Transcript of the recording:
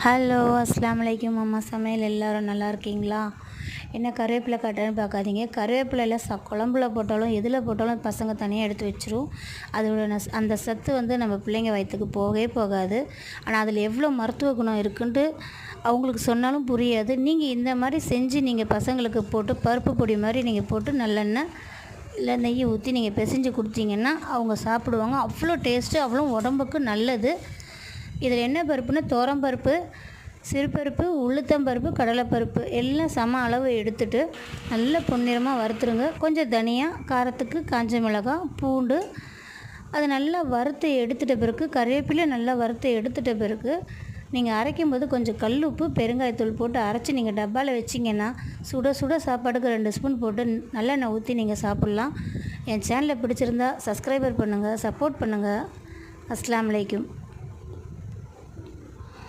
Hello அஸ்ஸலாமு அலைக்கும். அம்மா சமையல் எல்லோரும் நல்லா இருக்கீங்களா? என்ன கருவேப்பிலை காட்டுறேன்னு பார்க்காதீங்க. கருவேப்பிலையில் குழம்புல போட்டாலும் எதில் போட்டாலும் பசங்க தனியாக எடுத்து வச்சிரும். அதோட அந்த சத்து நம்ம பிள்ளைங்க வயிற்றுக்கு போகவே போகாது. ஆனால் அதில் எவ்வளோ மருத்துவ குணம் இருக்குன்ட்டு அவங்களுக்கு சொன்னாலும் புரியாது. நீங்கள் இந்த மாதிரி செஞ்சு நீங்கள் பசங்களுக்கு போட்டு பருப்பு பொடி மாதிரி நீங்கள் போட்டு நல்லெண்ணெய் இல்லை நெய் ஊற்றி நீங்கள் பிசைஞ்சு கொடுத்தீங்கன்னா அவங்க சாப்பிடுவாங்க. அவ்வளோ டேஸ்ட்டு, அவ்வளோ உடம்புக்கு நல்லது. இதில் என்ன பருப்புன்னா துவரம்பருப்பு, சிறுபருப்பு, உளுத்தம்பருப்பு, கடலைப்பருப்பு எல்லாம் சம அளவு எடுத்துட்டு நல்லா பொன்னிறமாக வறுத்துருங்க. கொஞ்சம் தனியா, காரத்துக்கு காஞ்ச மிளகாய், பூண்டு அதை நல்லா வறுத்து எடுத்துட்ட பிறகு கருவேப்பிலை நல்லா வறுத்து எடுத்துட்ட பிறகு நீங்கள் அரைக்கும்போது கொஞ்சம் கல் உப்பு, பெருங்காயத்தூள் போட்டு அரைச்சி நீங்கள் டப்பாவில் வச்சிங்கன்னா சுட சுட சாப்பாடுக்கு 2 ஸ்பூன் போட்டு நல்லெண்ணெய் ஊற்றி நீங்கள் சாப்பிட்லாம். என் சேனலை பிடிச்சிருந்தா சப்ஸ்கிரைபர் பண்ணுங்கள், சப்போர்ட் பண்ணுங்கள். அஸ்ஸலாமு அலைக்கும்.